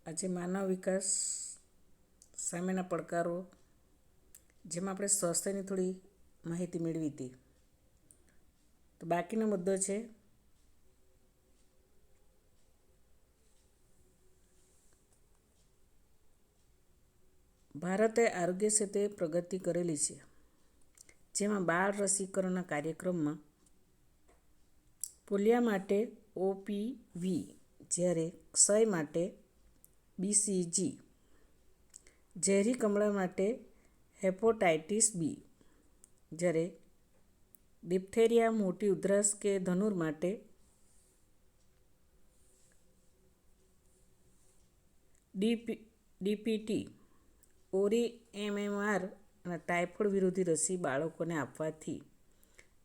આજે માનવ વિકાસ સામેના પડકારો, જેમાં આપણે સ્વાસ્થ્યની થોડી માહિતી મેળવી હતી. તો બાકીનો મુદ્દો છે ભારતે આરોગ્ય ક્ષેત્રે પ્રગતિ કરેલી છે, જેમાં બાળ રસીકરણના કાર્યક્રમમાં પોલિયા માટે OPV, જ્યારે ક્ષય માટે BCG, ઝેરી કમળા માટે હેપેટાઇટિસ B, જ્યારે ડિપ્થેરિયા, મોટી ઉધરસ કે ધનુર માટે DPT, ઓરી MMR અને ટાઇફોઇડ વિરોધી રસી બાળકોને આપવાથી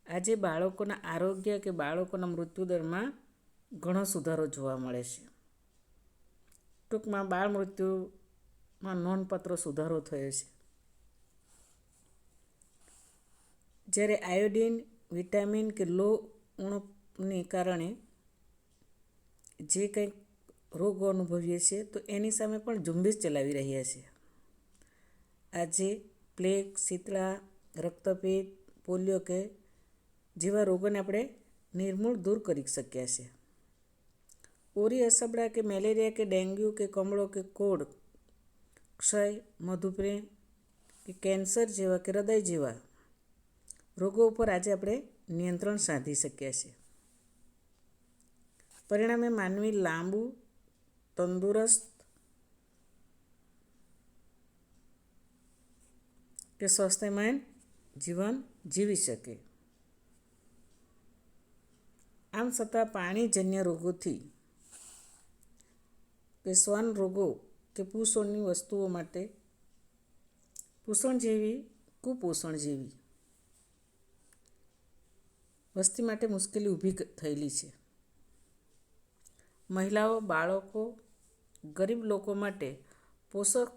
આજે બાળકોના આરોગ્ય કે બાળકોના મૃત્યુદરમાં ઘણો સુધારો જોવા મળે છે. ટૂંકમાં બાળ મૃત્યુમાં નોંધપાત્ર સુધારો થયો છે. જ્યારે આયોડિન, વિટામિન કે લો ઉણપને કારણે જે કંઈક રોગો અનુભવીએ છીએ, તો એની સામે પણ ઝુંબેશ ચલાવી રહ્યા છે. આજે પ્લેગ, શીતળા, રક્તપિત્ત, પોલિયો કે જેવા રોગોને આપણે નિર્મૂળ દૂર કરી શક્યા છે. ઓરી અસબડા કે મેલેરિયા કે ડેન્ગ્યુ કે કમળો કે કોડ, ક્ષય, મધુમેહ કે કેન્સર જેવા કે હૃદય જેવા રોગો ઉપર આજે આપણે નિયંત્રણ સાધી શક્યા છે. પરિણામે માનવી લાંબુ, તંદુરસ્ત કે સ્વાસ્થ્યમય જીવન જીવી શકે. આમ છતાં પાણીજન્ય રોગોથી કે શ્વાન રોગો કે કુપોષણની વસ્તુઓ માટે કુપોષણ જેવી વસ્તી માટે મુશ્કેલી ઊભી થયેલી છે. મહિલાઓ, બાળકો, ગરીબ લોકો માટે પોષક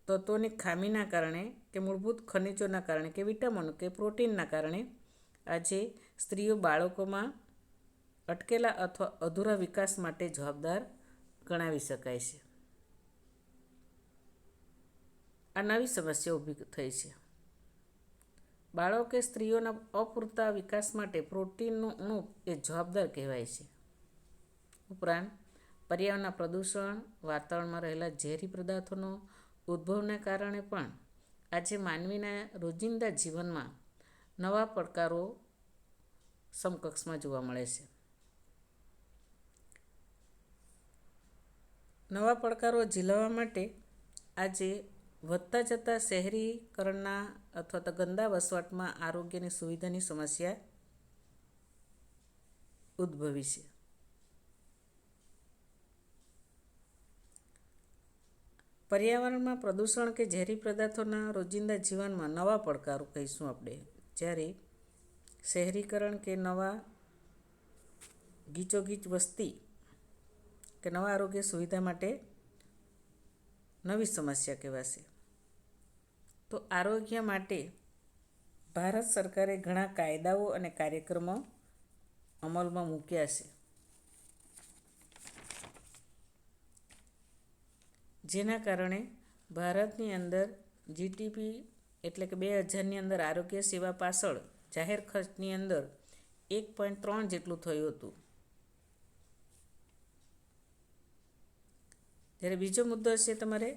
તત્વોની ખામીના કારણે કે મૂળભૂત ખનિજોના કારણે કે વિટામિનો કે પ્રોટીનના કારણે આજે સ્ત્રીઓ બાળકોમાં અટકેલા અથવા અધૂરા વિકાસ માટે જવાબદાર ગણાવી શકાય છે. આ નવી સમસ્યા ઊભી થઈ છે. બાળકો કે સ્ત્રીઓના અપૂરતા વિકાસ માટે પ્રોટીનનું ઉણપ એ જવાબદાર કહેવાય છે. ઉપરાંત પર્યાવરણના પ્રદૂષણ, વાતાવરણમાં રહેલા ઝેરી પદાર્થોનો ઉદ્ભવના કારણે પણ આજે માનવીના રોજિંદા જીવનમાં નવા પડકારો સમકક્ષમાં જોવા મળે છે. નવા પડકારો ઝીલવા માટે આજે વધતા જતા શહેરીકરણના અથવા તો ગંદા વસવાટમાં આરોગ્યની સુવિધાની સમસ્યા ઉદ્ભવી છે. પર્યાવરણમાં પ્રદૂષણ કે ઝેરી પદાર્થોના રોજિંદા જીવનમાં નવા પડકારો કહીશું આપણે. જ્યારે શહેરીકરણ કે નવા ગીચોગીચ વસ્તી કે નવા આરોગ્ય સુવિધા માટે નવી સમસ્યા કહેવાશે. તો આરોગ્ય માટે ભારત સરકારે ઘણા કાયદાઓ અને કાર્યક્રમો અમલમાં મૂક્યા છે, જેના કારણે ભારતની અંદર GDP એટલે કે 2000ની અંદર આરોગ્ય સેવા પાછળ જાહેર ખર્ચની અંદર 1.3 જેટલું થયું હતું. જ્યારે બીજો મુદ્દો છે તમારે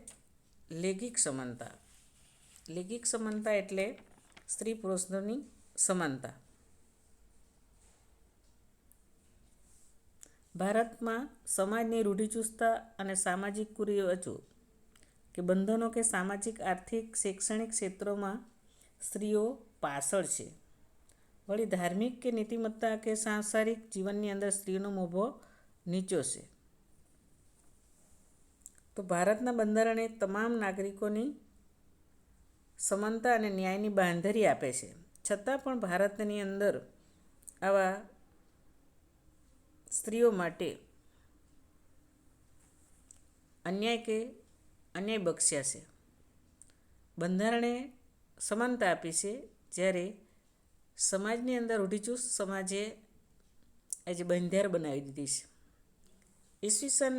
લૈંગિક સમાનતા. લૈંગિક સમાનતા એટલે સ્ત્રી પુરુષની સમાનતા. ભારતમાં સમાજની રૂઢિચુસ્તતા અને સામાજિક કુરિવાજો કે બંધનો કે સામાજિક, આર્થિક, શૈક્ષણિક ક્ષેત્રોમાં સ્ત્રીઓ પાછળ છે. વળી ધાર્મિક કે નીતિમત્તા કે સાંસારિક જીવનની અંદર સ્ત્રીનો મોભો નીચો છે. તો ભારતના બંધારણે તમામ નાગરિકોની સમાનતા અને ન્યાયની બાંયધરી આપે છે. છતાં પણ ભારતની અંદર આવા સ્ત્રીઓ માટે અન્યાય બક્સ્યા છે. બંધારણે સમાનતા આપી છે, જ્યારે સમાજની અંદર રૂઢિચુસ્ત સમાજે આજે બંધાર બનાવી દીધી છે. ઈસવીસન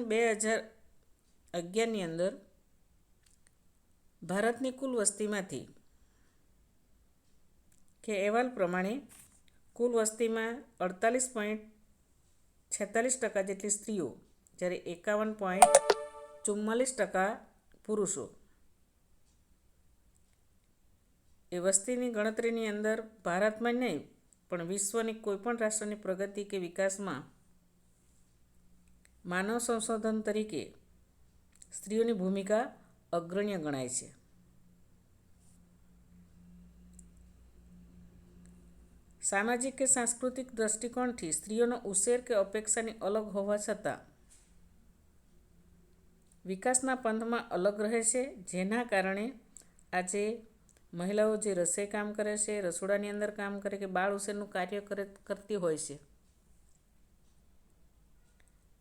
2011ની અંદર ભારતની કુલ વસ્તીમાંથી કે અહેવાલ પ્રમાણે કુલ વસ્તીમાં 48.46% જેટલી સ્ત્રીઓ, જ્યારે 51.44% પુરુષો. એ વસ્તીની ગણતરીની અંદર ભારતમાં નહીં પણ વિશ્વની કોઈપણ રાષ્ટ્રની પ્રગતિ કે વિકાસમાં માનવ સંશોધન તરીકે સ્ત્રીઓની ભૂમિકા અગ્રણ્ય ગણાય છે. સામાજિક કે સાંસ્કૃતિક દ્રષ્ટિકોણથી સ્ત્રીઓનો ઉછેર કે અપેક્ષાની અલગ હોવા છતાં વિકાસના પંથમાં અલગ રહે છે, જેના કારણે આજે મહિલાઓ જે રસોઈ કામ કરે છે, રસોડાની અંદર કામ કરે કે બાળ ઉછેરનું કાર્ય કરતી હોય છે,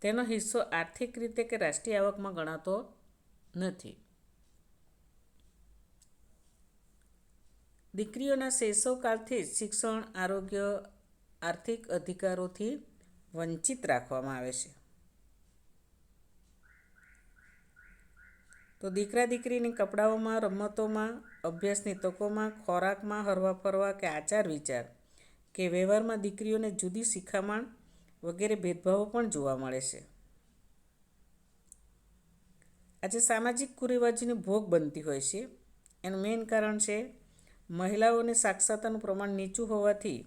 તેનો હિસ્સો આર્થિક રીતે કે રાષ્ટ્રીય આવકમાં ગણાતો નથી. દીકરીઓના શૈશવકાળથી જ શિક્ષણ, આરોગ્ય, આર્થિક અધિકારોથી વંચિત રાખવામાં આવે છે. તો દીકરા દીકરીની કપડાઓમાં, રમતોમાં, અભ્યાસની તકોમાં, ખોરાકમાં, હરવા ફરવા કે આચાર વિચાર કે વ્યવહારમાં દીકરીઓને જુદી શિખામણ વગેરે ભેદભાવો પણ જોવા મળે છે. આજે સામાજિક કુરિવાજોની ભોગ બનતી હોય છે. એનું મેઇન કારણ છે મહિલાઓની સાક્ષરતાનું પ્રમાણ નીચું હોવાથી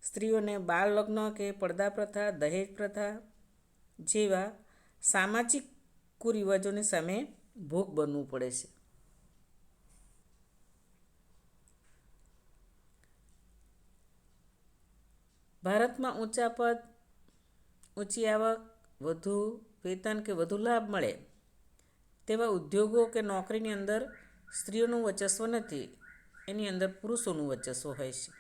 સ્ત્રીઓને બાળ લગ્ન કે પડદા પ્રથા, દહેજ પ્રથા જેવા સામાજિક કુરિવાજોની સામે ભોગ બનવું પડે છે. ભારતમાં ઊંચા પદ, ઊંચી આવક, વધુ વેતન કે વધુ લાભ મળે તેવા ઉદ્યોગો કે નોકરીની અંદર સ્ત્રીઓનું વર્ચસ્વ નથી, એની અંદર પુરુષોનું વર્ચસ્વ હોય છે.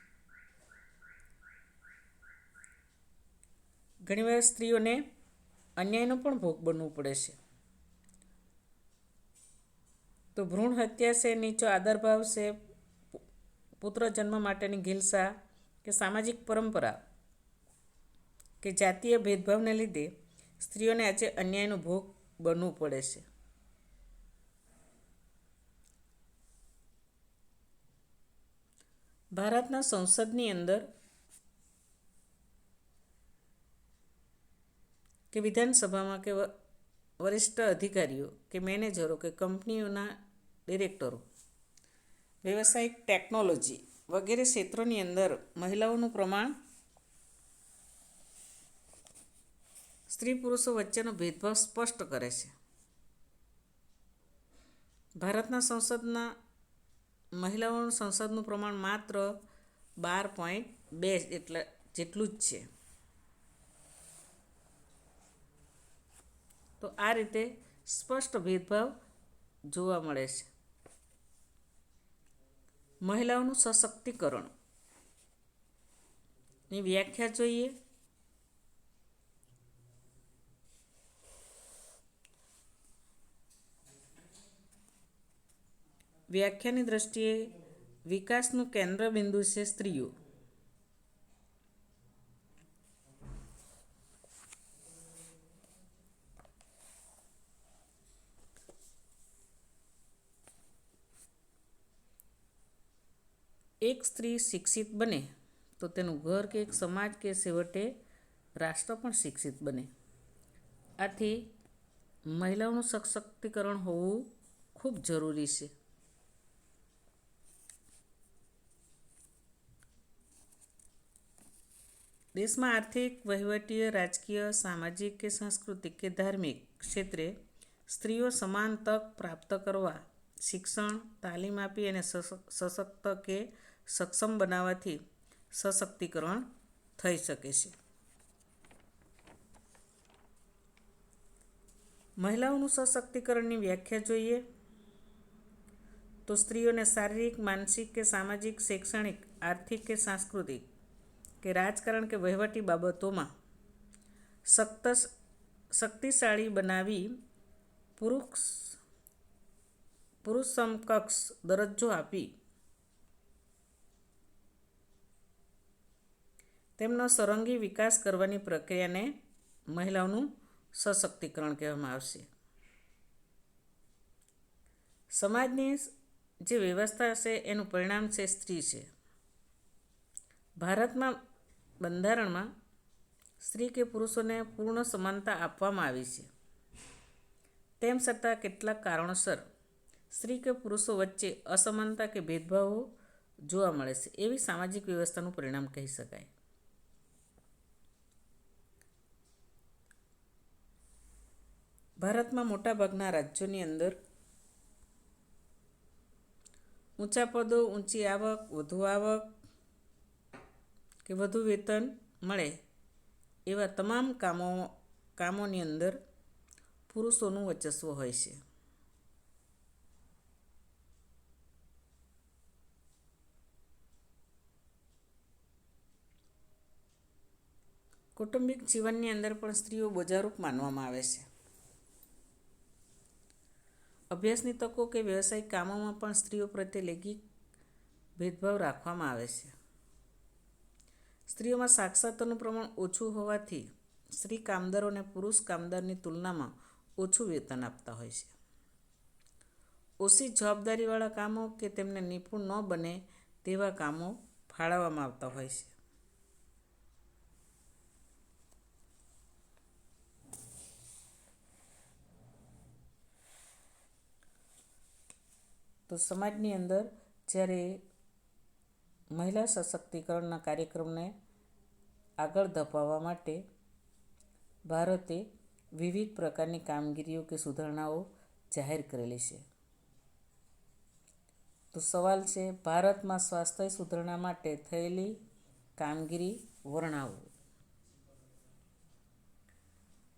ઘણીવાર સ્ત્રીઓને અન્યાયનો પણ ભોગ બનવું પડે છે. તો ભ્રૂણ હત્યા છે, નીચો આદરભાવ છે, પુત્ર જન્મ માટેની ઘિલસા કે સામાજિક પરંપરા કે જાતીય ભેદભાવને લીધે સ્ત્રીઓને આજે અન્યાયનો ભોગ બનવું પડે છે. ભારતના સંસદની અંદર કે વિધાનસભામાં કે વરિષ્ઠ અધિકારીઓ કે મેનેજરો કે કંપનીઓના ડિરેક્ટરો, વ્યવસાયિક, ટેકનોલોજી વગેરે ક્ષેત્રોની અંદર મહિલાઓનું પ્રમાણ સ્ત્રી પુરુષો વચ્ચેનો ભેદભાવ સ્પષ્ટ કરે છે. ભારતના સંસદના મહિલાઓનું સંસદનું પ્રમાણ માત્ર 12.2 જેટલું જ છે. તો આ રીતે સ્પષ્ટ ભેદભાવ જોવા મળે છે. મહિલાઓનું સશક્તિકરણની વ્યાખ્યા જોઈએ. વ્યાખ્યાની દ્રષ્ટિએ વિકાસનું કેન્દ્રબિંદુ છે સ્ત્રીઓ. એક સ્ત્રી શિક્ષિત બને તો તેનું ઘર કે એક સમાજ કે છેવટે રાષ્ટ્ર પણ શિક્ષિત બને. આથી મહિલાઓનું સશક્તિકરણ હોવું ખૂબ જરૂરી છે. દેશમાં આર્થિક, વહીવટીય, રાજકીય, સામાજિક કે સાંસ્કૃતિક કે ધાર્મિક ક્ષેત્રે સ્ત્રીઓ સમાન તક પ્રાપ્ત કરવા શિક્ષણ, તાલીમ આપી અને સશક્ત કે સક્ષમ બનાવવાથી સશક્તિકરણ થઈ શકે છે. મહિલાઓનું સશક્તિકરણની વ્યાખ્યા જોઈએ તો સ્ત્રીઓને શારીરિક, માનસિક કે સામાજિક, શૈક્ષણિક, આર્થિક કે સાંસ્કૃતિક કે રાજકારણ કે વહીવટી બાબતોમાં શક્તિશાળી બનાવી પુરુષ સમકક્ષ દરજ્જો આપી તેમનો સર્વાંગી વિકાસ કરવાની પ્રક્રિયાને મહિલાઓનું સશક્તિકરણ કહેવામાં આવશે. સમાજની જે વ્યવસ્થા છે એનું પરિણામ છે સ્ત્રી છે. ભારતમાં બંધારણમાં સ્ત્રી કે પુરુષોને પૂર્ણ સમાનતા આપવામાં આવી છે. તેમ છતાં કેટલાક કારણોસર સ્ત્રી કે પુરુષો વચ્ચે અસમાનતા કે ભેદભાવો જોવા મળે છે. એવી સામાજિક વ્યવસ્થાનું પરિણામ કહી શકાય. ભારતમાં મોટાભાગના રાજ્યોની અંદર ઊંચા પદો, ઊંચી આવક કે વધુ વેતન મળે એવા તમામ કામોની અંદર પુરુષોનું વર્ચસ્વ હોય છે. કૌટુંબિક જીવનની અંદર પણ સ્ત્રીઓ બોજારૂપ માનવામાં આવે છે. અભ્યાસની તકો કે વ્યવસાયિક કામોમાં પણ સ્ત્રીઓ પ્રત્યે લૈંગિક ભેદભાવ રાખવામાં આવે છે. સ્ત્રીઓમાં સાક્ષરતાનું પ્રમાણ ઓછું હોવાથી સ્ત્રી કામદારોને પુરુષ કામદારની તુલનામાં ઓછું વેતન આપતા હોય છે. ઓછી જવાબદારીવાળા કામો કે તેમને નિપુણ ન બને તેવા કામો ફાળવવામાં આવતા હોય છે. તો સમાજની અંદર જ્યારે મહિલા સશક્તિકરણના કાર્યક્રમને આગળ ધપાવવા માટે ભારતે વિવિધ પ્રકારની કામગીરીઓ કે સુધારણાઓ જાહેર કરેલી છે. તો સવાલ છે, ભારતમાં સ્વાસ્થ્ય સુધારણા માટે થયેલી કામગીરી વર્ણવો.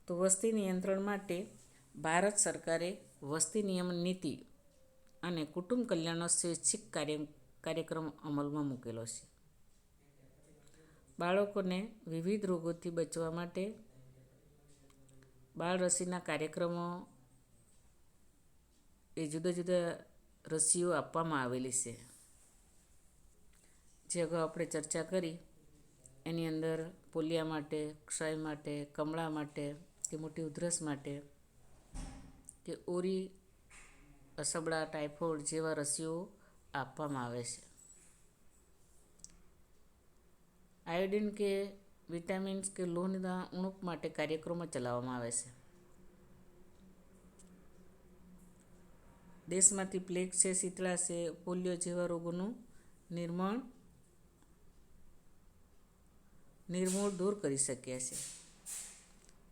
તો વસ્તી નિયંત્રણ માટે ભારત સરકારે વસ્તી નિયમન નીતિ અને કુટુંબ કલ્યાણનો સ્વૈચ્છિક કાર્યક્રમ અમલમાં મૂકેલો છે. બાળકોને વિવિધ રોગોથી બચવા માટે બાળ રસીના કાર્યક્રમો એ જુદા જુદા રસીઓ આપવામાં આવેલી છે. જે અગાઉ આપણે ચર્ચા કરી એની અંદર પોલિયા માટે, ક્ષય માટે, કમળા માટે કે મોટી ઉધરસ માટે કે ઓરી, અસબડા, ટાઇફોઇડ જેવા રસીઓ આપવામાં આવે છે. આયોડિન કે વિટામિન્સ કે લોહીના ઉણપ માટે કાર્યક્રમો ચલાવવામાં આવે છે. દેશમાંથી પ્લેગ છે, શીતળા છે, પોલિયો જેવા રોગોનું નિર્મૂળ દૂર કરી શક્યા છે.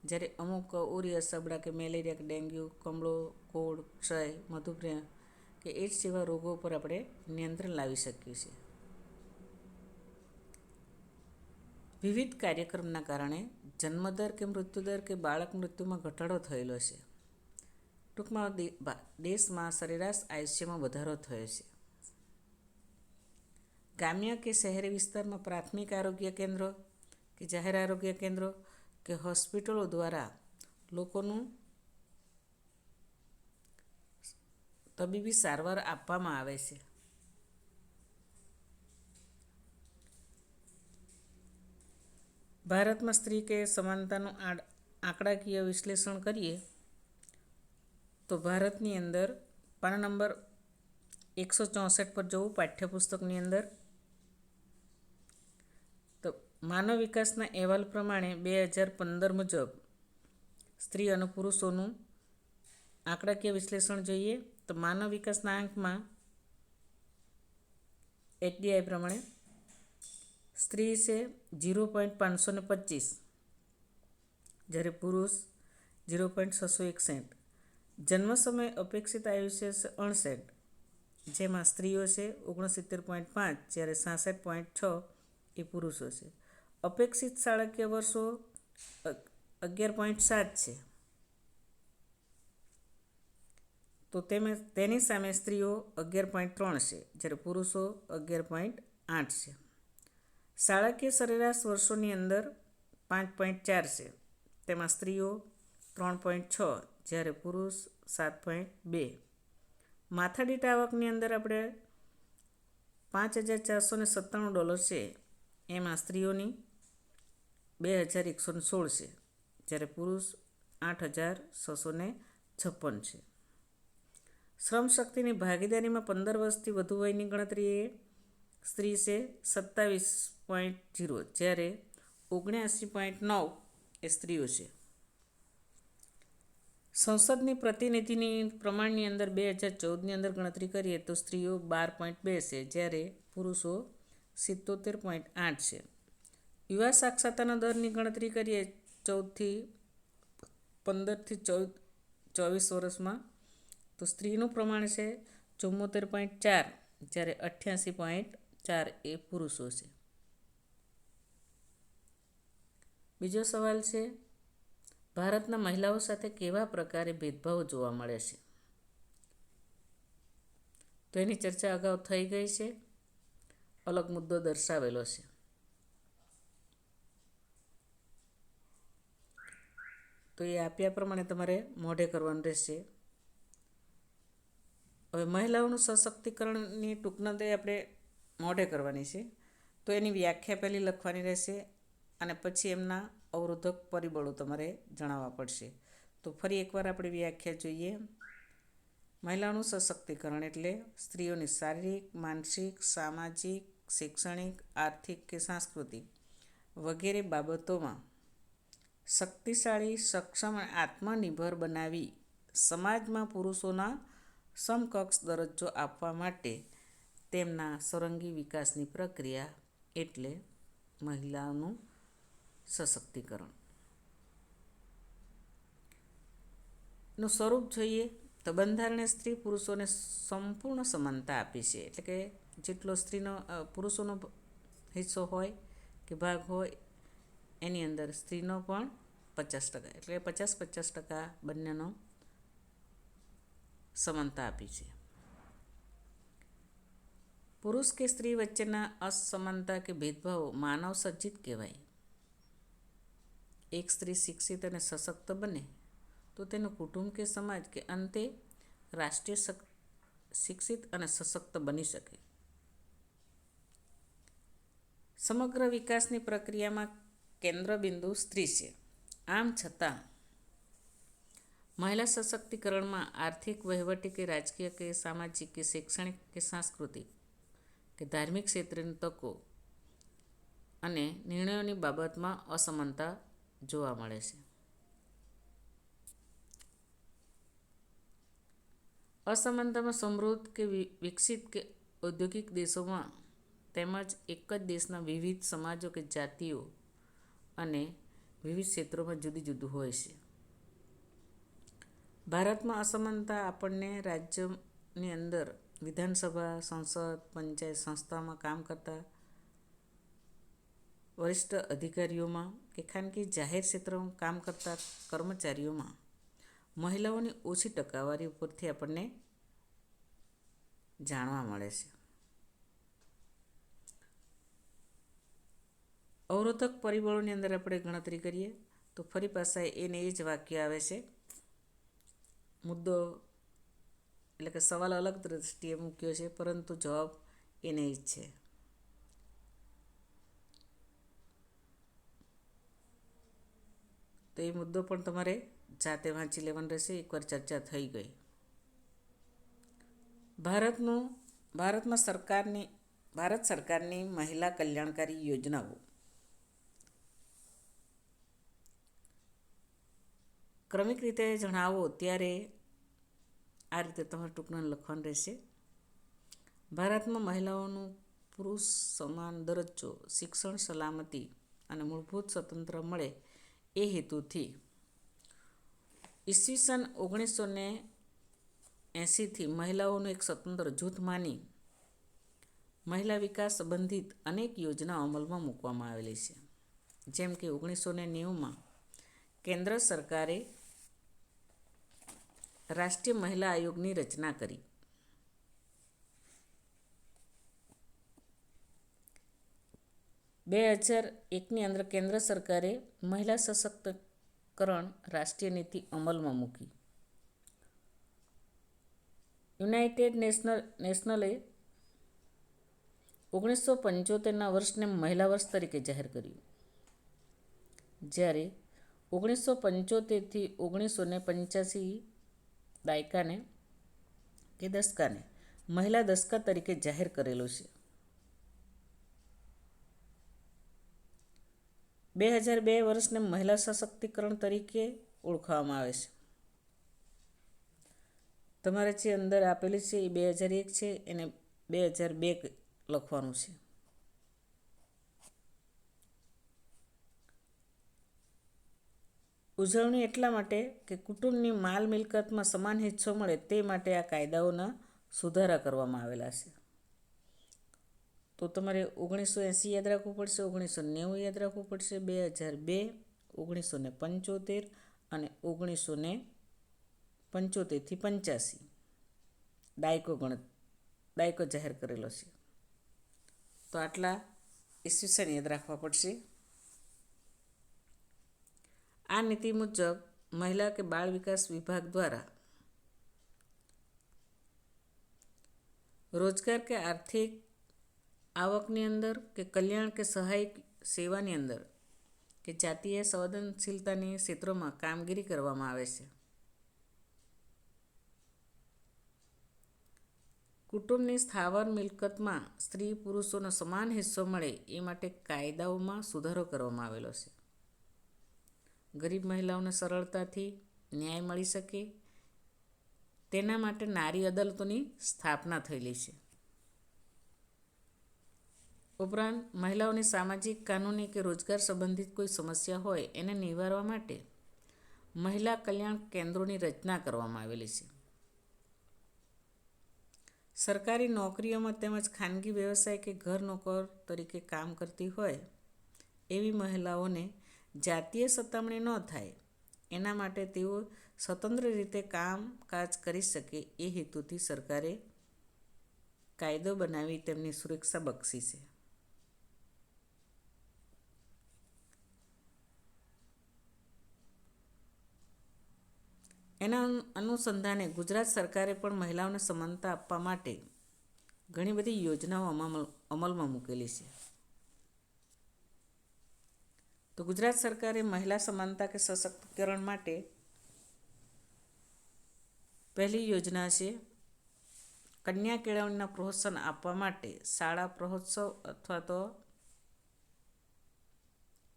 જ્યારે અમુક ઓરી, અસબડા કે મેલેરિયા કે ડેન્ગ્યુ, કમળો, કોડ, ક્ષય, મધુમેહ કે એડ્સ જેવા રોગો પર આપણે નિયંત્રણ લાવી શક્યું છે. વિવિધ કાર્યક્રમના કારણે જન્મદર કે મૃત્યુદર કે બાળક મૃત્યુમાં ઘટાડો થયેલો છે. ટૂંકમાં દેશમાં સરેરાશ આયુષ્યમાં વધારો થયો છે. ગ્રામ્ય કે શહેરી વિસ્તારમાં પ્રાથમિક આરોગ્ય કેન્દ્રો કે જાહેર આરોગ્ય કેન્દ્રો કે હોસ્પિટલો દ્વારા લોકોનું તબીબી સારવાર આપવામાં આવે છે. ભારતમાં સ્ત્રી કે સમાનતાનું આંકડાકીય વિશ્લેષણ કરીએ તો ભારતની અંદર પાના નંબર 164 પર જવું પાઠ્યપુસ્તકની અંદર, તો માનવ વિકાસના અહેવાલ પ્રમાણે 2015 મુજબ સ્ત્રી અને પુરુષોનું આંકડાકીય વિશ્લેષણ જોઈએ તો માનવ વિકાસના આંકમાં HDI પ્રમાણે સ્ત્રી છે 0.525, જ્યારે પુરુષ 0.661. જન્મ સમય અપેક્ષિત આયુષ્ય છે 68, જેમાં સ્ત્રીઓ છે 69.5, જ્યારે 66.6 એ પુરુષો છે. અપેક્ષિત શાળાકીય વર્ષો 11.7 છે. તો તેની સામે સ્ત્રીઓ 11.3 છે, જ્યારે પુરુષો 11.8 છે. શાળાકીય સરેરાશ વર્ષોની અંદર 5.4 છે, તેમાં સ્ત્રીઓ 3.6, જ્યારે પુરુષ 7.2. માથાદીઠ આવકની અંદર આપણે $5,497 છે, એમાં સ્ત્રીઓની 2,116 છે, જ્યારે પુરુષ 8,656 છે. શ્રમશક્તિની ભાગીદારીમાં 15 વર્ષથી વધુ વયની ગણતરી એ સ્ત્રી છે 27.0, જ્યારે 79.9 એ સ્ત્રીઓ છે. સંસદની પ્રતિનિધિની પ્રમાણની અંદર 2014ની અંદર ગણતરી કરીએ તો સ્ત્રીઓ 12.2 છે, જ્યારે પુરુષો 77.8 છે. યુવા સાક્ષરતાના દરની ગણતરી કરીએ 15થી 24 વર્ષમાં તો સ્ત્રીનું પ્રમાણ છે 74.4, જ્યારે 88.4 એ પુરુષો છે. બીજો સવાલ છે, ભારતના મહિલાઓ સાથે કેવા પ્રકારે ભેદભાવ જોવા મળે છે? તો એની ચર્ચા અગાઉ થઈ ગઈ છે, અલગ મુદ્દો દર્શાવેલો છે. તો એ આપ્યા પ્રમાણે તમારે મોઢે કરવાનું રહેશે. હવે મહિલાઓનું સશક્તિકરણની ટૂંકનોંધ આપણે મોઢે કરવાની છે, તો એની વ્યાખ્યા પહેલી લખવાની રહેશે અને પછી એમના અવરોધક પરિબળો તમારે જણાવવા પડશે. તો ફરી એકવાર આપણે વ્યાખ્યા જોઈએ. મહિલાઓનું સશક્તિકરણ એટલે સ્ત્રીઓની શારીરિક, માનસિક, સામાજિક, શૈક્ષણિક, આર્થિક કે સાંસ્કૃતિક વગેરે બાબતોમાં શક્તિશાળી, સક્ષમ અને આત્મનિર્ભર બનાવી સમાજમાં પુરુષોના સમકક્ષ દરજ્જો આપવા માટે તેમના સર્વાંગી વિકાસની પ્રક્રિયા એટલે મહિલાઓનું સશક્તિકરણ. નું સ્વરૂપ જોઈએ તો બંધારણીય સ્ત્રી પુરુષોને સંપૂર્ણ સમાનતા આપી છે, એટલે કે જેટલો સ્ત્રીનો પુરુષોનો હિસ્સો હોય કે ભાગ હોય એની અંદર સ્ત્રીનો પણ 50%, એટલે 50-50% બંનેનો સમાનતા આપી છે. પુરુષ કે સ્ત્રી વચ્ચેના અસમાનતા કે ભેદભાવો માનવ સર્જિત કહેવાય. એક સ્ત્રી શિક્ષિત અને સશક્ત બને તો તેનું કુટુંબ કે સમાજ કે અંતે રાષ્ટ્રીય શિક્ષિત અને સશક્ત બની શકે. સમગ્ર વિકાસની પ્રક્રિયામાં કેન્દ્રબિંદુ સ્ત્રી છે. આમ છતાં મહિલા સશક્તિકરણમાં આર્થિક, વહીવટી કે રાજકીય કે સામાજિક કે શૈક્ષણિક કે સાંસ્કૃતિક કે ધાર્મિક ક્ષેત્રની તકો અને નિર્ણયોની બાબતમાં અસમાનતા જોવા મળે છે. અસમાનતામાં સમૃદ્ધ કે વિકસિત કે ઔદ્યોગિક દેશોમાં તેમજ એક જ દેશના વિવિધ સમાજો કે જાતિઓ અને વિવિધ ક્ષેત્રોમાં જુદી જુદી હોય છે. ભારતમાં અસમાનતા આપણને રાજ્યની અંદર વિધાનસભા, સંસદ, પંચાયત સંસ્થામાં કામ કરતા વરિષ્ઠ અધિકારીઓમાં કે ખાનગી જાહેર ક્ષેત્રમાં કામ કરતા કર્મચારીઓમાં મહિલાઓની ઓછી ટકાવારી ઉપરથી આપણને જાણવા મળે છે. અવરોધક પરિબળોની અંદર આપણે ગણતરી કરીએ તો ફરી પાછા એને એ જ વાક્ય આવે છે. મુદ્દો એટલે કે સવાલ અલગ દ્રષ્ટિએ મૂક્યો છે, પરંતુ જવાબ એને જ છે. તો એ મુદ્દો પણ તમારે જાતે વાંચી લેવાનો રહેશે, એકવાર ચર્ચા થઈ ગઈ. ભારત સરકારની મહિલા કલ્યાણકારી યોજનાઓ ક્રમિક રીતે જણાવો ત્યારે આ રીતે તમારે ટૂંકમાં લખવાનું રહેશે. ભારતમાં મહિલાઓનું પુરુષ સમાન દરજ્જો, શિક્ષણ, સલામતી અને મૂળભૂત સ્વતંત્ર મળે એ હેતુથી ઈસવીસન 1980થી મહિલાઓનું એક સ્વતંત્ર જૂથ માની મહિલા વિકાસ સંબંધિત અનેક યોજનાઓ અમલમાં મૂકવામાં આવેલી છે. જેમ કે 1990માં કેન્દ્ર સરકારે રાષ્ટ્રીય મહિલા આયોગની રચના કરી. 2001ની અંદર કેન્દ્ર સરકારે મહિલા સશક્તિકરણ રાષ્ટ્રીય નીતિ અમલમાં મૂકી. યુનાઇટેડ નેશનલે 1975ના વર્ષને મહિલા વર્ષ તરીકે જાહેર કર્યું, જ્યારે 1975થી 1985 દાયકાને કે દસકાને મહિલા દસકા તરીકે જાહેર કરેલું છે. 2002 વર્ષને મહિલા સશક્તિકરણ તરીકે ઓળખવામાં આવે છે. તમારે જે અંદર આપેલી છે એ 2001 છે, એને 2002 લખવાનું છે. ઉજવણી એટલા માટે કે કુટુંબની માલ મિલકતમાં સમાન હિસ્સો મળે તે માટે આ કાયદાઓના સુધારા કરવામાં આવેલા છે. તો તમારે 1980 યાદ રાખવું પડશે, 1990 યાદ રાખવું પડશે, 2002, 1975 અને 1975થી 85 દાયકો જાહેર કરેલો છે. તો આટલા ઈસવીસન યાદ રાખવા પડશે. આ નીતિ મુજબ મહિલા કે બાળ વિકાસ વિભાગ દ્વારા રોજગાર કે આર્થિક આવકની અંદર કે કલ્યાણ કે સહાયક સેવાની અંદર કે જાતીય સંવેદનશીલતાની ક્ષેત્રોમાં કામગીરી કરવામાં આવે છે. કુટુંબની સ્થાવર મિલકતમાં સ્ત્રી પુરુષોનો સમાન હિસ્સો મળે એ માટે કાયદાઓમાં સુધારો કરવામાં આવેલો છે. ગરીબ મહિલાઓને સરળતાથી ન્યાય મળી શકે તેના માટે નારી અદાલતોની સ્થાપના થયેલી છે. ઉપરાંત મહિલાઓની સામાજિક, કાનૂની કે રોજગાર સંબંધિત કોઈ સમસ્યા હોય એને નિવારવા માટે મહિલા કલ્યાણ કેન્દ્રોની રચના કરવામાં આવેલી છે. સરકારી નોકરીઓમાં તેમજ ખાનગી વ્યવસાય કે ઘર નોકર તરીકે કામ કરતી હોય એવી મહિલાઓને જાતીય સતામણી ન થાય એના માટે તેઓ સ્વતંત્ર રીતે કામકાજ કરી શકે એ હેતુથી સરકારે કાયદો બનાવી તેમની સુરક્ષા બક્ષી છે. એના અનુસંધાને ગુજરાત સરકારે પણ મહિલાઓને સમાનતા આપવા માટે ઘણી બધી યોજનાઓ અમલમાં મૂકેલી છે. તો ગુજરાત સરકારે મહિલા સમાનતા કે સશક્તિકરણ માટે પહેલી યોજના છે કન્યા કેળવણીના પ્રોત્સાહન આપવા માટે શાળા પ્રહોત્સવ અથવા તો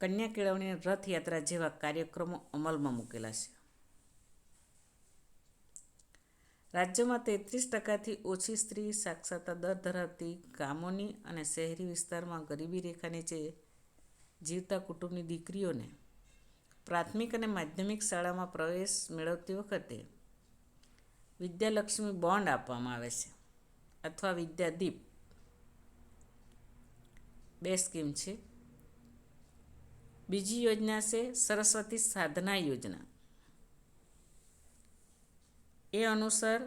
કન્યા કેળવણી રથયાત્રા જેવા કાર્યક્રમો અમલમાં મૂકેલા છે. રાજ્યમાં 33%થી ઓછી સ્ત્રી સાક્ષરતા દર ધરાવતી ગામોની અને શહેરી વિસ્તારમાં ગરીબી રેખા નીચે જીવતા કુટુંબની દીકરીઓને પ્રાથમિક અને માધ્યમિક શાળામાં પ્રવેશ મેળવતી વખતે વિદ્યાલક્ષ્મી બોન્ડ આપવામાં આવે છે અથવા વિદ્યાદીપ. 2 સ્કીમ છે. બીજી યોજના છે સરસ્વતી સાધના યોજના. એ અનુસાર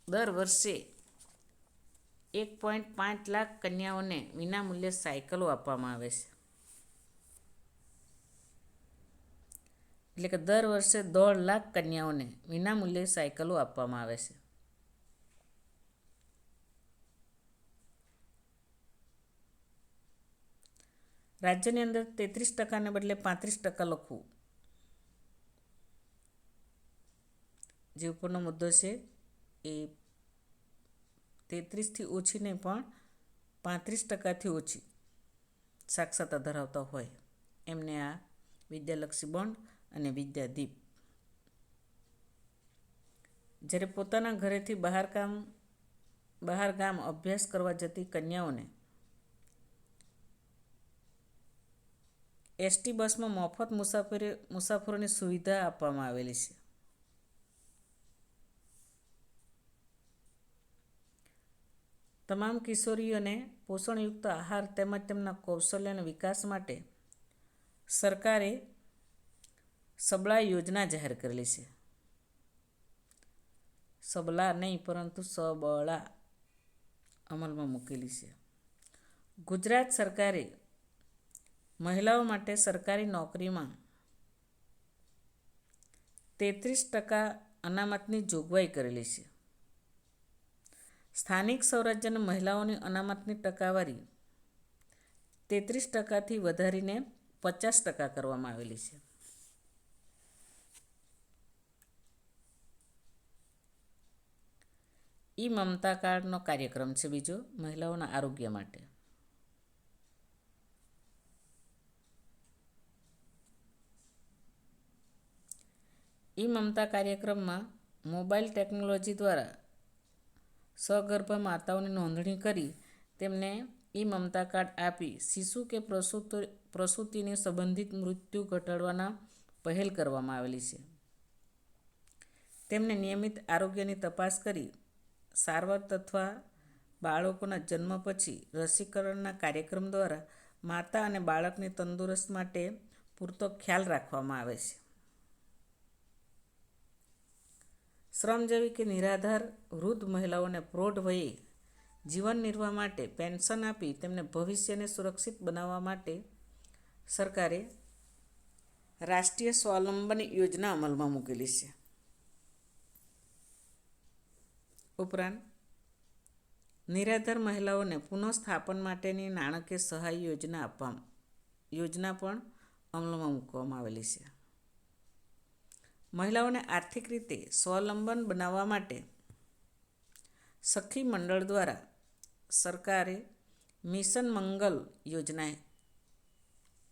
દર વર્ષે 1.5 લાખ કન્યાઓને વિનામૂલ્યે સાયકલો આપવામાં આવે છે. એટલે કે દર વર્ષે 1.5 લાખ કન્યાઓને વિનામૂલ્યે સાયકલો આપવામાં આવે છે. રાજ્યની અંદર 33%ને બદલે 35% લખવું જે ઉપરનો મુદ્દો છે એ 33થી ઓછી નહીં પણ 35%થી ઓછી સાક્ષરતા ધરાવતા હોય એમને આ વિદ્યાલક્ષી બોન્ડ અને વિદ્યાદીપ. જ્યારે પોતાના ઘરેથી બહાર ગામ અભ્યાસ કરવા જતી કન્યાઓને એસટી બસમાં મફત મુસાફરોની સુવિધા આપવામાં આવેલી છે. તમામ કિશોરીઓને પોષણયુક્ત આહાર તેમજ તેમના કૌશલ્યના વિકાસ માટે સરકારે સબળા યોજના જાહેર કરેલી છે. સબલા નહીં પરંતુ સબળા અમલમાં મૂકેલી છે. ગુજરાત સરકારે મહિલાઓ માટે સરકારી નોકરીમાં 33% અનામતની જોગવાઈ કરેલી છે. સ્થાનિક સ્વરાજ્યની મહિલાઓની અનામતની ટકાવારી 33%થી વધારીને 50% કરવામાં આવેલી છે. ઈ મમતા કાર્ડનો કાર્યક્રમ છે બીજો મહિલાઓના આરોગ્ય માટે. ઈ મમતા કાર્યક્રમમાં મોબાઈલ ટેકનોલોજી દ્વારા સગર્ભા માતાઓની નોંધણી કરી તેમને ઈ મમતા કાર્ડ આપી શિશુ કે પ્રસૂતિની સંબંધિત મૃત્યુ ઘટાડવાના પહેલ કરવામાં આવેલી છે. તેમને નિયમિત આરોગ્યની તપાસ કરી સારવાર તથા બાળકોના જન્મ પછી રસીકરણના કાર્યક્રમ દ્વારા માતા અને બાળકની તંદુરસ્ત માટે પૂરતો ખ્યાલ રાખવામાં આવે છે. શ્રમજીવી કે નિરાધાર વૃદ્ધ મહિલાઓને પ્રૌઢ વયે જીવન નિર્વાહ માટે પેન્શન આપી તેમને ભવિષ્યને સુરક્ષિત બનાવવા માટે સરકારે રાષ્ટ્રીય સ્વાવલંબન યોજના અમલમાં મૂકેલી છે. ઉપરાંત નિરાધાર મહિલાઓને પુનઃસ્થાપન માટેની નાણાકીય સહાય યોજના પણ અમલમાં મૂકવામાં આવેલી છે. મહિલાઓને આર્થિક રીતે સ્વાવલંબન બનાવવા માટે સખી મંડળ દ્વારા સરકારે મિશન મંગલ યોજના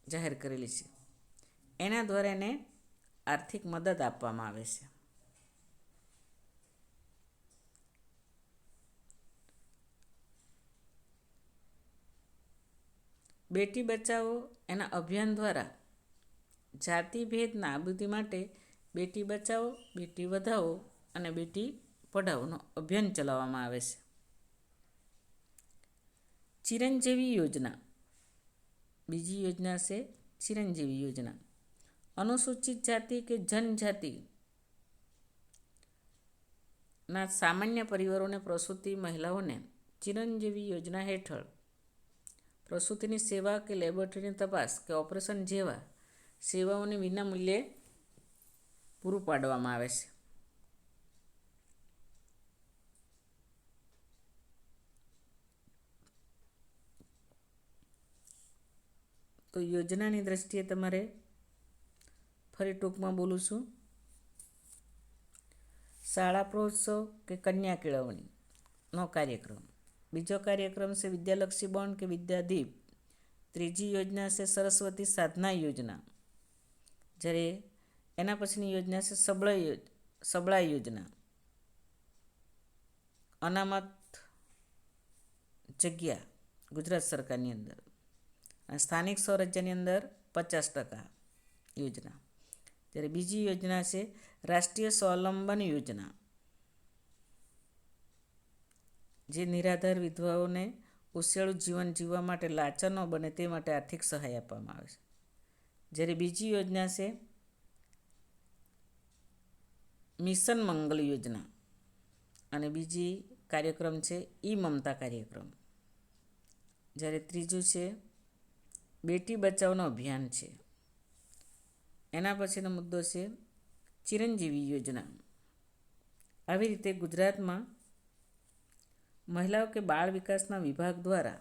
જાહેર કરેલી છે. એના દ્વારા એને આર્થિક મદદ આપવામાં આવે છે. બેટી બચાવો એના અભિયાન દ્વારા જાતિભેદ નાબૂદી માટે બેટી બચાવો, બેટી વધાવો અને બેટી પઢાઓનો અભિયાન ચલાવવામાં આવે છે. ચિરંજીવી યોજના બીજી યોજના છે ચિરંજીવી યોજના. અનુસૂચિત જાતિ કે જનજાતિના સામાન્ય પરિવારોને પ્રસૂતિ મહિલાઓને ચિરંજીવી યોજના હેઠળ પ્રસૂતિની સેવા કે લેબોરેટરીની તપાસ કે ઓપરેશન જેવા સેવાઓને વિનામૂલ્યે પૂરું પાડવામાં આવે છે. તો યોજનાની દ્રષ્ટિએ તમારે ફરી ટૂંકમાં બોલું છું. શાળા પ્રહોત્સવ કે કન્યા કેળવણીનો કાર્યક્રમ. બીજો કાર્યક્રમ છે વિદ્યાલક્ષી બોન્ડ કે વિદ્યાદીપ. ત્રીજી યોજના છે સરસ્વતી સાધના યોજના. જ્યારે એના પછીની યોજના છે સબળા યોજના. અનામત જગ્યા ગુજરાત સરકારની અંદર અને સ્થાનિક સ્વરાજ્યની અંદર 50% યોજના. જ્યારે બીજી યોજના છે રાષ્ટ્રીય સ્વાવલંબન યોજના, જે નિરાધાર વિધવાઓને ઉછેળું જીવન જીવવા માટે લાચાર ન બને તે માટે આર્થિક સહાય આપવામાં આવે છે. જ્યારે બીજી યોજના છે મિશન મંગલ યોજના અને બીજી કાર્યક્રમ છે ઈ મમતા કાર્યક્રમ. જ્યારે ત્રીજું છે બેટી બચાવનો અભિયાન છે. એના પછીનો મુદ્દો છે ચિરંજીવી યોજના. આવી રીતે ગુજરાતમાં મહિલાઓ કે બાળ વિકાસના વિભાગ દ્વારા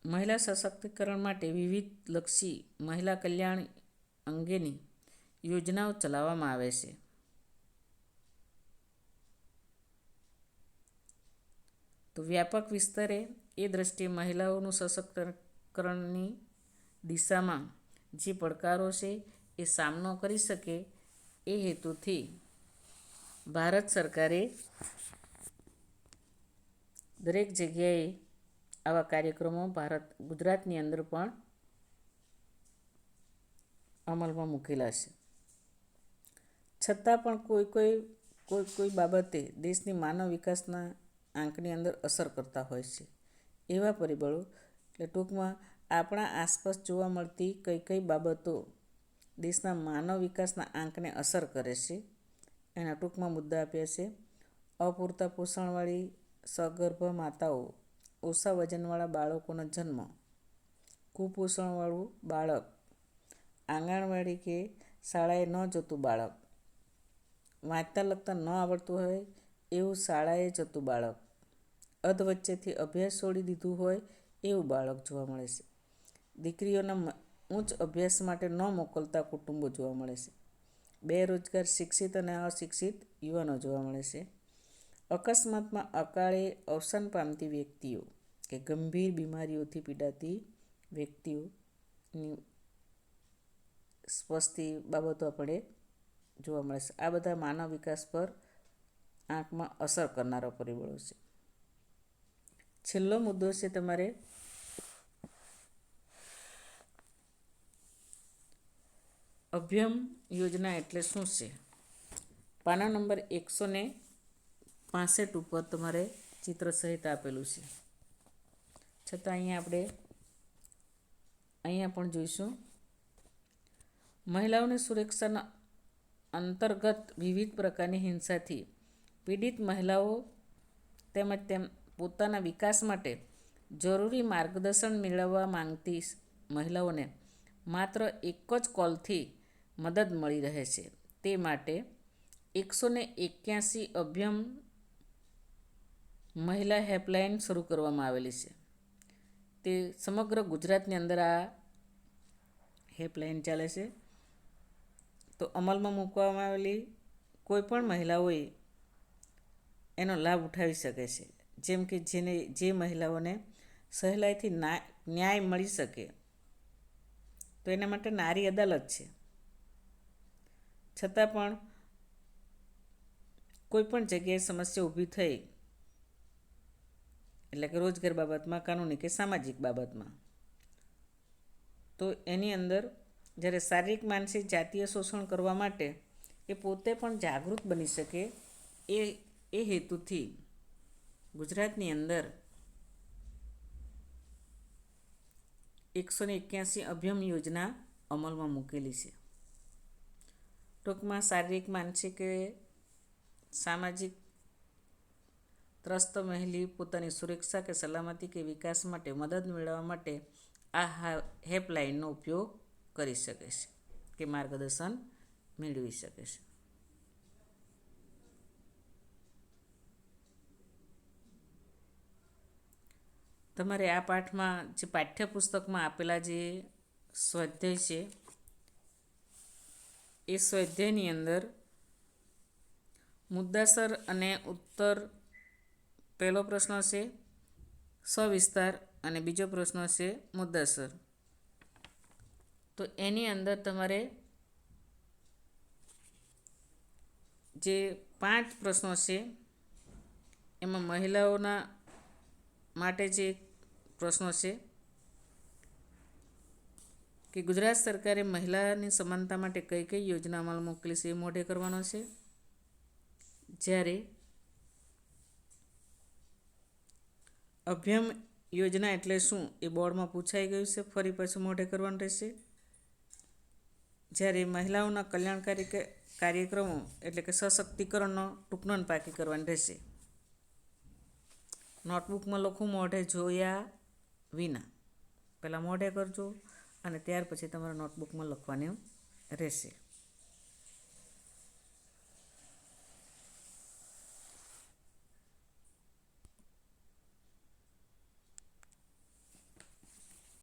મહિલા સશક્તિકરણ માટે વિવિધ લક્ષી મહિલા કલ્યાણ અંગેની યોજનાઓ ચલાવવામાં આવે છે. તો વ્યાપક વિસ્તરે એ દ્રષ્ટિએ મહિલાઓનું સશક્તિકરણની દિશામાં જે પડકારો છે એ સામનો કરી શકે એ હેતુથી ભારત સરકારે દરેક જગ્યાએ આવા કાર્યક્રમો ગુજરાતની અંદર પણ અમલમાં મૂકેલા છે. છતાં પણ કોઈ બાબતે દેશની માનવ વિકાસના આંકની અંદર અસર કરતા હોય છે. એવા પરિબળો એટલે ટૂંકમાં આપણા આસપાસ જોવા મળતી કઈ બાબતો દેશના માનવ વિકાસના આંકને અસર કરે છે એના ટૂંકમાં મુદ્દા આપ્યા છે. અપૂરતા પોષણવાળી સગર્ભા માતાઓ, ઓછા વજનવાળા બાળકોનો જન્મ, કુપોષણવાળું બાળક, આંગણવાડી કે શાળાએ ન જતું બાળક, વાંચતા લખતા ન આવડતું હોય એવું શાળાએ જતું બાળક, અધવચ્ચેથી અભ્યાસ છોડી દીધું હોય એવું બાળક જોવા મળે છે. દીકરીઓના ઉચ્ચ અભ્યાસ માટે ન મોકલતા કુટુંબો જોવા મળે છે. બેરોજગાર શિક્ષિત અને અશિક્ષિત યુવાનો જોવા મળે છે. અકસ્માતમાં અકાળે અવસાન પામતી વ્યક્તિઓ કે ગંભીર બીમારીઓથી પીડાતી વ્યક્તિઓની સ્વસ્તી બાબતો આપણે જોવા મળે છે. આ બધા માનવ વિકાસ પર આંખમાં અસર કરનારા પરિબળો છે. છેલ્લો મુદ્દો છે તમારે અભ્યમ યોજના એટલે શું છે. પાના નંબર 165 ઉપર તમારે ચિત્ર સહિત આપેલું છે. છતાં અહીંયા પણ જોઈશું. મહિલાઓની સુરક્ષાના અંતર્ગત વિવિધ પ્રકારની હિંસાથી પીડિત મહિલાઓ તેમજ પોતાના વિકાસ માટે જરૂરી માર્ગદર્શન મેળવવા માંગતી મહિલાઓને માત્ર એક જ કોલથી મદદ મળી રહે છે. તે માટે 181 અભ્યમ મહિલા હેલ્પલાઇન શરૂ કરવામાં આવેલી છે. તે સમગ્ર ગુજરાતની અંદર આ હેલ્પલાઇન ચાલે છે. તો અમલમાં મૂકવામાં આવેલી કોઈ પણ મહિલાઓએ એનો લાભ ઉઠાવી શકે છે. જેમ કે જે મહિલાઓને સહેલાઈથી ન્યાય મળી શકે, તો એના માટે નારી અદાલત છે. છતાં પણ કોઈ પણ જગ્યાએ સમસ્યા ઊભી થઈ, એટલે કે રોજગાર બાબતમાં, કાનૂની કે સામાજિક બાબતમાં, તો એની અંદર જ્યારે શારીરિક માનસિક જાતીય શોષણ કરવા માટે એ પોતે પણ જાગૃત બની શકે એ હેતુથી ગુજરાતની અંદર 181 અભ્યમ યોજના અમલમાં મૂકેલી છે. ટૂંકમાં શારીરિક માનસિક કે સામાજિક ત્રસ્ત મહિલા પોતાની સુરક્ષા કે સલામતી કે વિકાસ માટે મદદ મેળવવા માટે આ હેલ્પલાઇનનો ઉપયોગ કરી શકે છે કે માર્ગદર્શન મેળવી શકે છે. તમારે આ પાઠમાં જે પાઠ્યપુસ્તકમાં આપેલા જે સ્વાધ્યાય છે, એ સ્વાધ્યાયની અંદર મુદ્દાસર અને ઉત્તર, પહેલો પ્રશ્ન છે સવિસ્તાર અને બીજો પ્રશ્ન છે મુદ્દાસર. તો એની અંદર તમારે જે 5 પ્રશ્નો છે એમાં મહિલાઓના માટે જે પ્રશ્નો છે કે ગુજરાત સરકારે મહિલાની સમાનતા માટે કઈ કઈ યોજના અમલમાં મૂકેલી છે એ મોઢે કરવાનો છે. જ્યારે અભ્યમ યોજના એટલે શું એ બોર્ડમાં પૂછાઈ ગયું છે, ફરી પાછું મોઢે કરવાનું રહેશે. જ્યારે મહિલાઓના કલ્યાણકારી કાર્યક્રમો એટલે કે સશક્તિકરણનો ટૂંકનોંધ પાકી કરવાની રહેશે. નોટબુકમાં લખું મોઢે જોયા વિના. પહેલાં મોઢે કરજો અને ત્યાર પછી તમારે નોટબુકમાં લખવાનું રહેશે.